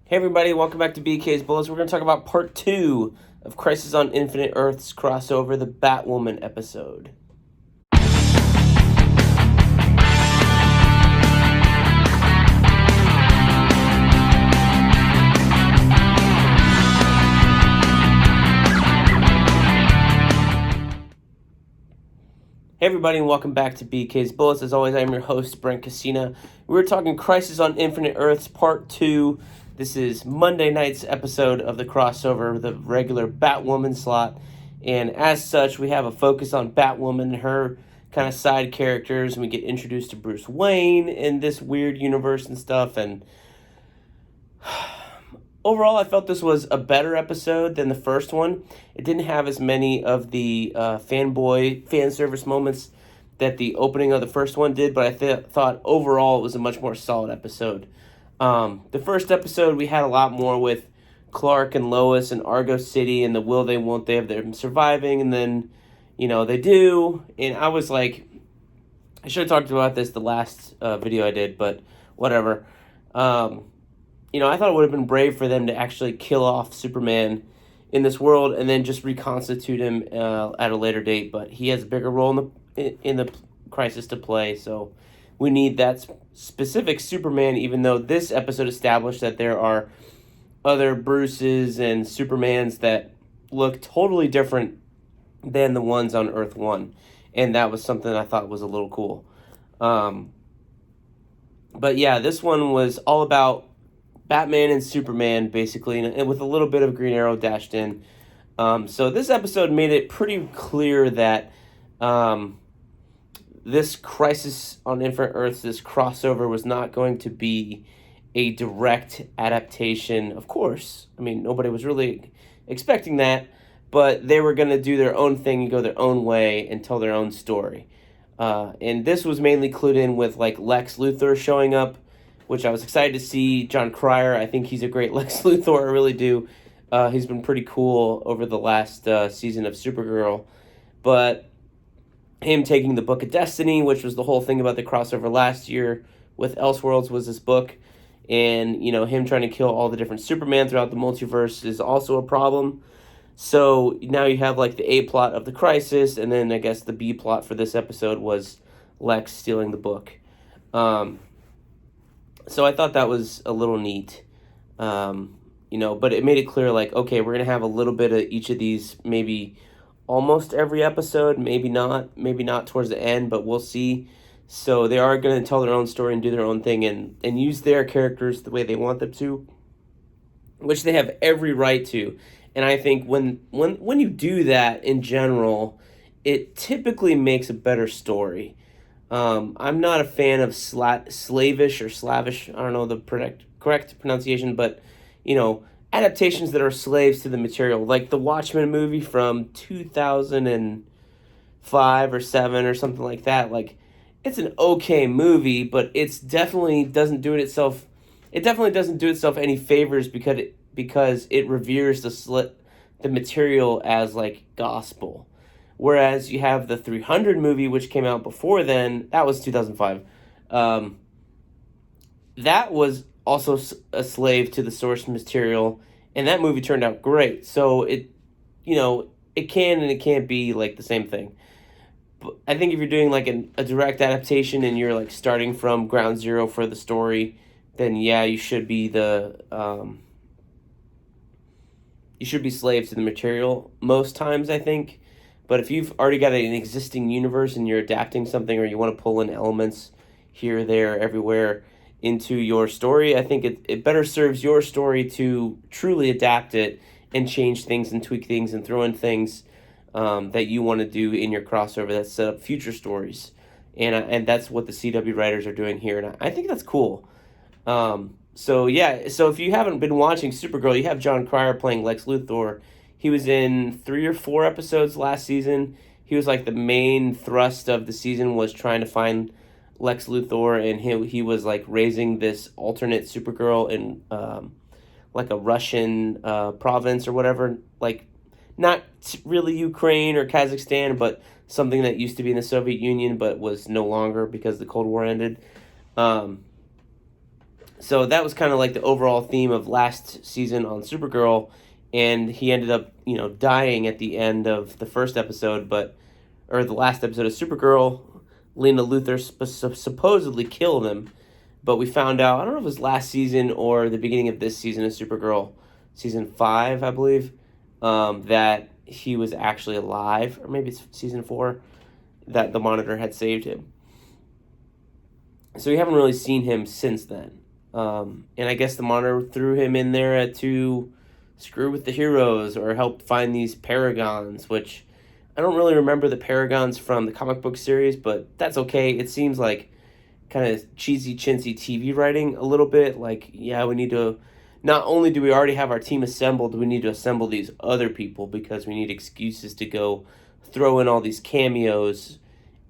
Hey everybody, welcome back to BK's Bullets. We're going to talk about part 2 of Crisis on Infinite Earths crossover, the Batwoman episode. Hey everybody, and welcome back to BK's Bullets. As always, I'm your host, Brent Casina. We're talking Crisis on Infinite Earths part 2. This is Monday night's episode of the crossover, the regular Batwoman slot. And as such, we have a focus on Batwoman and her kind of side characters. And we get introduced to Bruce Wayne in this weird universe and stuff. And overall, I felt this was a better episode than the first one. It didn't have as many of the fan service moments that the opening of the first one did, but I thought overall it was a much more solid episode. The first episode, we had a lot more with Clark and Lois and Argo City and the will they won't they of them surviving, and then, they do. And I was like, I should have talked about this the last video I did, but whatever. I thought it would have been brave for them to actually kill off Superman in this world and then just reconstitute him at a later date. But he has a bigger role in the crisis to play, so we need that specific Superman, even though this episode established that there are other Bruces and Supermans that look totally different than the ones on Earth 1. And that was something I thought was a little cool. But yeah, this one was all about Batman and Superman, basically, and with a little bit of Green Arrow dashed in. So this episode made it pretty clear that this Crisis on Infinite Earths, this crossover, was not going to be a direct adaptation. Of course, I mean, nobody was really expecting that, but they were going to do their own thing and go their own way and tell their own story. And this was mainly clued in with, like, Lex Luthor showing up, which I was excited to see. John Cryer, I think he's a great Lex Luthor, I really do. He's been pretty cool over the last season of Supergirl. But him taking the Book of Destiny, which was the whole thing about the crossover last year with Elseworlds, was this book. And, him trying to kill all the different Superman throughout the multiverse is also a problem. So now you have, like, the A plot of the Crisis, and then I guess the B plot for this episode was Lex stealing the book. So I thought that was a little neat, but it made it clear, like, okay, we're going to have a little bit of each of these, maybe almost every episode, maybe not towards the end, but we'll see. So they are going to tell their own story and do their own thing and use their characters the way they want them to, which they have every right to. And I think when you do that in general, it typically makes a better story. I'm not a fan of slavish or slavish, I don't know the correct pronunciation, but, adaptations that are slaves to the material, like the Watchmen movie from 2005 or 7 or something like that. Like, it's an okay movie, but it definitely doesn't do itself any favors because it reveres the material as, like, gospel. Whereas you have the 300 movie, which came out before then. That was 2005. That was also a slave to the source material, and that movie turned out great. So it can and it can't be, like, the same thing. But I think if you're doing, like, a direct adaptation and you're, like, starting from ground zero for the story, then yeah, you should be slave to the material most times, I think. But if you've already got an existing universe and you're adapting something, or you want to pull in elements here, there, everywhere into your story, I think it better serves your story to truly adapt it and change things and tweak things and throw in things that you want to do in your crossover that set up future stories. And that's what the CW writers are doing here, and I think that's cool. So if you haven't been watching Supergirl, you have John Cryer playing Lex Luthor. He was in 3 or 4 episodes last season. He was, like, the main thrust of the season was trying to find Lex Luthor, and he was, like, raising this alternate Supergirl in, like, a Russian province or whatever. Like, not really Ukraine or Kazakhstan, but something that used to be in the Soviet Union but was no longer because the Cold War ended. So that was kind of like the overall theme of last season on Supergirl, and he ended up, dying at the end of the first episode, or the last episode of Supergirl. Lena Luthor supposedly killed him, but we found out, I don't know if it was last season or the beginning of this season of Supergirl, season 5, I believe, that he was actually alive, or maybe it's season 4, that the Monitor had saved him. So we haven't really seen him since then. And I guess the Monitor threw him in there to screw with the heroes or help find these Paragons, which I don't really remember the Paragons from the comic book series, but that's okay. It seems like kind of cheesy, chintzy TV writing a little bit. Like, yeah, we need to, not only do we already have our team assembled, we need to assemble these other people because we need excuses to go throw in all these cameos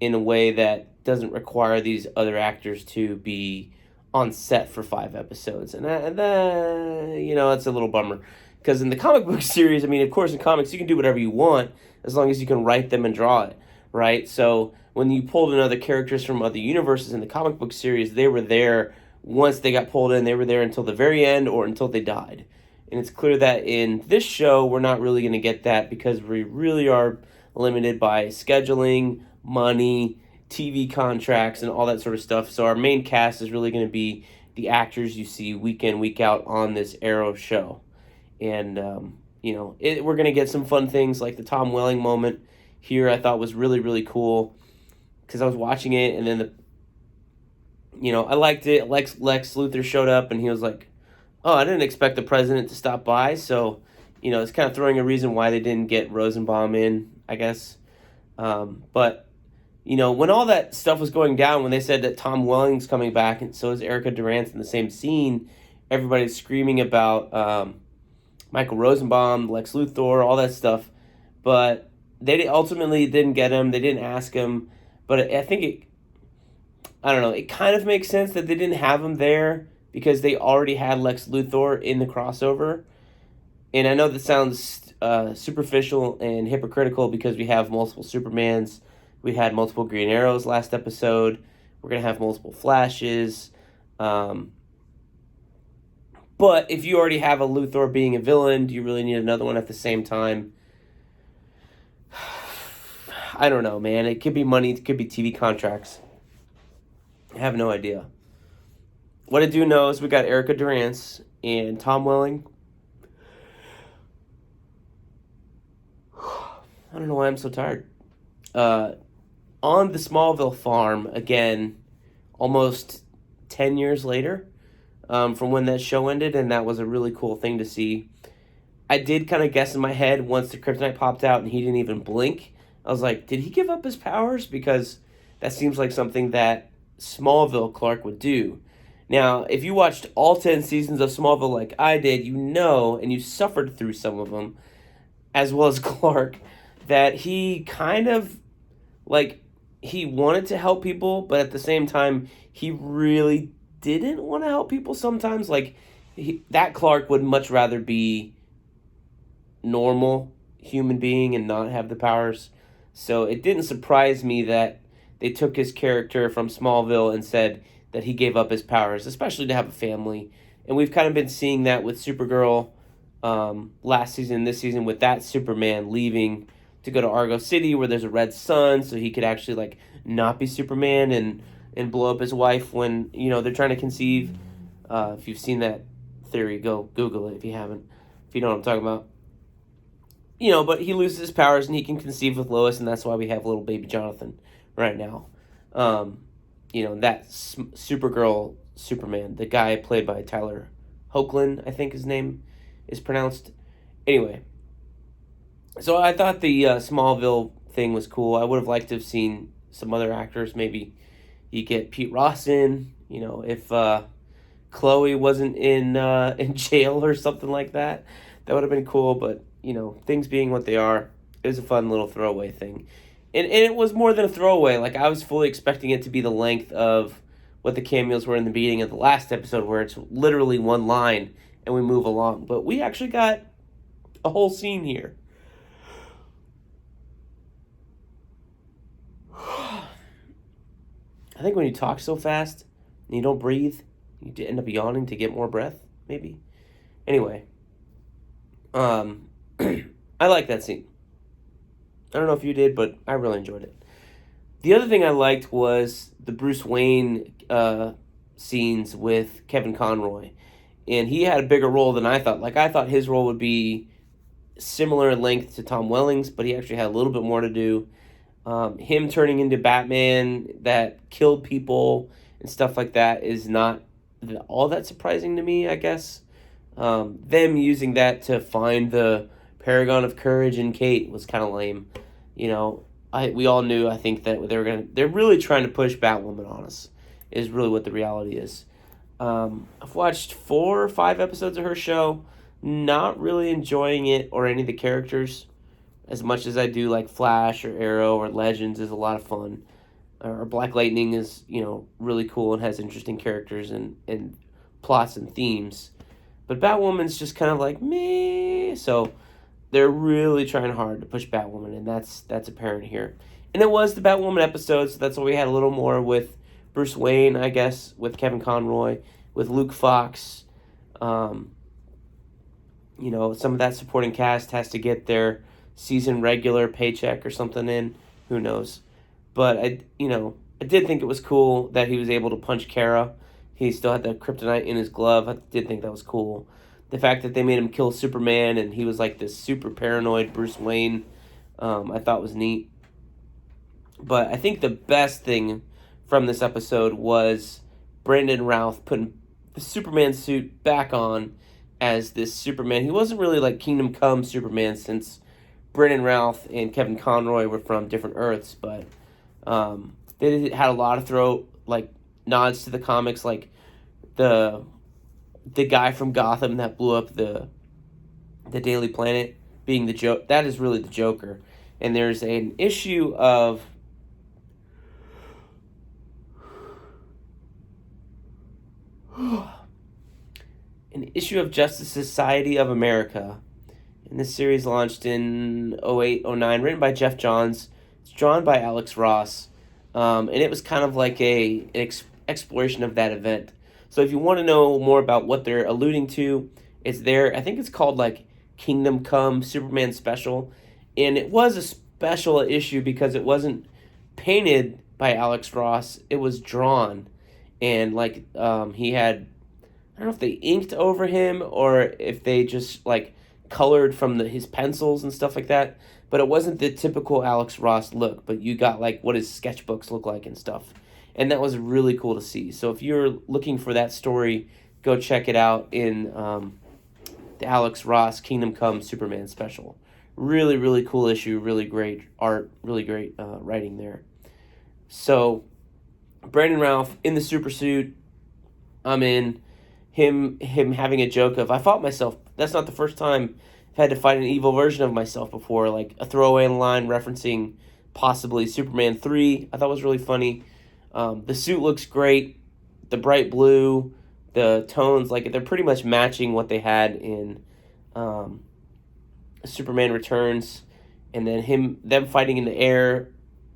in a way that doesn't require these other actors to be on set for 5 episodes. And that, it's a little bummer. Because in the comic book series, I mean, of course, in comics, you can do whatever you want as long as you can write them and draw it, right? So when you pulled in other characters from other universes in the comic book series, they were there once they got pulled in. They were there until the very end or until they died. And it's clear that in this show, we're not really going to get that because we really are limited by scheduling, money, TV contracts, and all that sort of stuff. So our main cast is really going to be the actors you see week in, week out on this Arrow show. And, we're going to get some fun things like the Tom Welling moment here I thought was really, really cool because I was watching it and then I liked it. Lex Luthor showed up and he was like, oh, I didn't expect the president to stop by. So, it's kind of throwing a reason why they didn't get Rosenbaum in, I guess. But, when all that stuff was going down, when they said that Tom Welling's coming back and so is Erica Durant in the same scene, everybody's screaming about Michael Rosenbaum, Lex Luthor, all that stuff. But they ultimately didn't get him. They didn't ask him. But I think it kind of makes sense that they didn't have him there because they already had Lex Luthor in the crossover. And I know that sounds superficial and hypocritical because we have multiple Supermans. We had multiple Green Arrows last episode. We're going to have multiple Flashes. But if you already have a Luthor being a villain, do you really need another one at the same time? I don't know, man. It could be money. It could be TV contracts. I have no idea. What I do know is we got Erica Durance and Tom Welling. I don't know why I'm so tired. On the Smallville farm, again, almost 10 years later. From when that show ended, and that was a really cool thing to see. I did kind of guess in my head once the kryptonite popped out and he didn't even blink. I was like, did he give up his powers? Because that seems like something that Smallville Clark would do. Now, if you watched all 10 seasons of Smallville like I did, and you suffered through some of them, as well as Clark, that he kind of, he wanted to help people, but at the same time, he really didn't want to help people sometimes. That Clark would much rather be normal human being and not have the powers. So it didn't surprise me that they took his character from Smallville and said that he gave up his powers, especially to have a family. And we've kind of been seeing that with Supergirl last season, this season, with that Superman leaving to go to Argo City where there's a red sun so he could actually not be Superman and blow up his wife when, they're trying to conceive. If you've seen that theory, go Google it if you haven't, if you know what I'm talking about. But he loses his powers and he can conceive with Lois, and that's why we have little baby Jonathan right now. That Supergirl Superman, the guy played by Tyler Hoechlin, I think his name is pronounced. Anyway, so I thought the Smallville thing was cool. I would have liked to have seen some other actors, maybe you get Pete Ross in, if Chloe wasn't in jail or something like that. That would have been cool, but, things being what they are, it was a fun little throwaway thing. And it was more than a throwaway. I was fully expecting it to be the length of what the cameos were in the beginning of the last episode, where it's literally one line and we move along. But we actually got a whole scene here. I think when you talk so fast and you don't breathe, You end up yawning to get more breath, maybe. Anyway, um, I like that scene. I don't know if you did, but I really enjoyed it. The other thing I liked was the Bruce Wayne scenes with Kevin Conroy, and he had a bigger role than I thought. Like I thought his role would be similar in length to Tom Welling's, but he actually had a little bit more to do. Him turning into Batman that killed people and stuff like that is not all that surprising to me, I guess. Them using that to find the paragon of courage in Kate was kind of lame. You know, we all knew, I think, that they're really trying to push Batwoman on us, is really what the reality is. I've watched 4 or 5 episodes of her show, not really enjoying it or any of the characters as much as I do like Flash or Arrow or Legends is a lot of fun. Or Black Lightning is, really cool and has interesting characters and plots and themes. But Batwoman's just kind of like meh. So they're really trying hard to push Batwoman, and that's apparent here. And it was the Batwoman episode, so that's why we had a little more with Bruce Wayne, I guess, with Kevin Conroy, with Luke Fox. Some of that supporting cast has to get their season regular paycheck or something in. Who knows? But I did think it was cool that he was able to punch Kara. He still had the kryptonite in his glove. I did think that was cool. The fact that they made him kill Superman and he was like this super paranoid Bruce Wayne, I thought was neat. But I think the best thing from this episode was Brandon Routh putting the Superman suit back on as this Superman. He wasn't really like Kingdom Come Superman, since Brandon Routh and Kevin Conroy were from different Earths, but they had a lot of nods to the comics, like the guy from Gotham that blew up the Daily Planet being the joke. That is really the Joker. And there's an issue of Justice Society of America. And this series launched in 08-09, written by Jeff Johns. It's drawn by Alex Ross. And it was kind of like an exploration of that event. So if you want to know more about what they're alluding to, it's there. I think it's called like Kingdom Come Superman Special. And it was a special issue because it wasn't painted by Alex Ross. It was drawn. And he had, I don't know if they inked over him or if they just like colored from his pencils and stuff like that. But it wasn't the typical Alex Ross look. But you got like what his sketchbooks look like and stuff. And that was really cool to see. So if you're looking for that story, go check it out in the Alex Ross Kingdom Come Superman special. Really, really cool issue. Really great art. Really great writing there. So Brandon Routh in the super suit. I'm in. Him having a joke of, I fought myself. That's not the first time I've had to fight an evil version of myself before. Like a throwaway line referencing possibly Superman 3. I thought was really funny. The suit looks great. The bright blue, the tones, like they're pretty much matching what they had in Superman Returns. And then them fighting in the air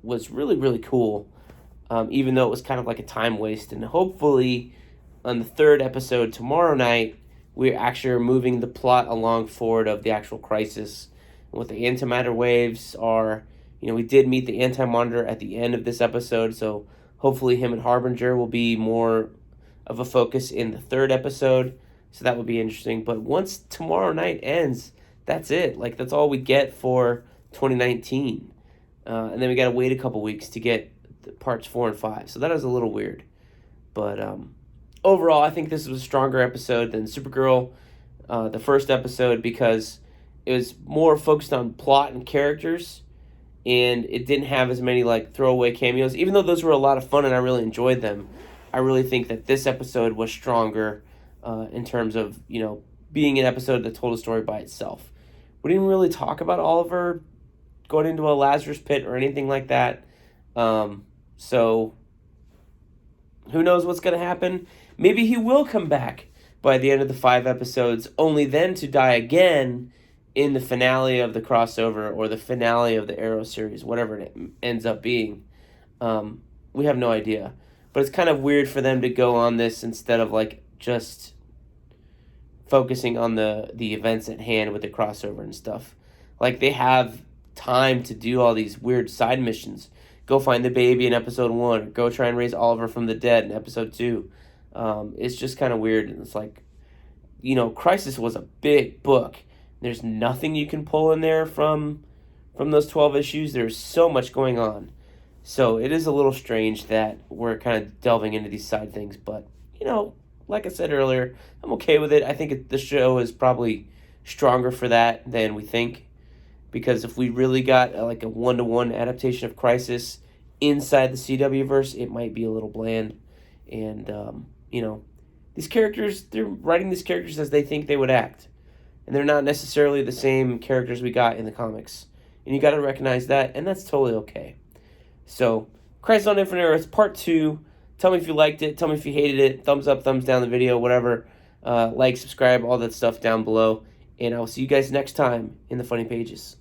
was really, really cool. Even though it was kind of like a time waste. And hopefully on the 3rd episode tomorrow night, we actually are moving the plot along forward of the actual crisis. And what the antimatter waves are. We did meet the Anti-Monitor at the end of this episode, so hopefully him and Harbinger will be more of a focus in the 3rd episode. So that would be interesting. But once tomorrow night ends, that's it. Like, that's all we get for 2019. And then we got to wait a couple weeks to get parts 4 and 5. So that is a little weird. But overall, I think this was a stronger episode than Supergirl, the first episode, because it was more focused on plot and characters. And it didn't have as many like throwaway cameos, even though those were a lot of fun and I really enjoyed them. I really think that this episode was stronger in terms of being an episode that told a story by itself. We didn't really talk about Oliver going into a Lazarus pit or anything like that. So who knows what's going to happen? Maybe he will come back by the end of the 5 episodes, only then to die again in the finale of the crossover or the finale of the Arrow series, whatever it ends up being. We have no idea. But it's kind of weird for them to go on this instead of like just focusing on the events at hand with the crossover and stuff. Like they have time to do all these weird side missions. Go find the baby in episode 1, or go try and raise Oliver from the dead in episode 2. It's just kind of weird, and it's like, Crisis was a big book. There's nothing you can pull in there from those 12 issues. There's so much going on. So it is a little strange that we're kind of delving into these side things, but, like I said earlier, I'm okay with it. I think the show is probably stronger for that than we think, because if we really got like a one-to-one adaptation of Crisis inside the CW verse, it might be a little bland. And these characters, they're writing these characters as they think they would act, and they're not necessarily the same characters we got in the comics, and you got to recognize that, and that's totally okay. So, Crisis on Infinite Earths Part 2. Tell me if you liked it. Tell me if you hated it. Thumbs up, thumbs down the video, whatever. Like, subscribe, all that stuff down below. And I will see you guys next time in the Funny Pages.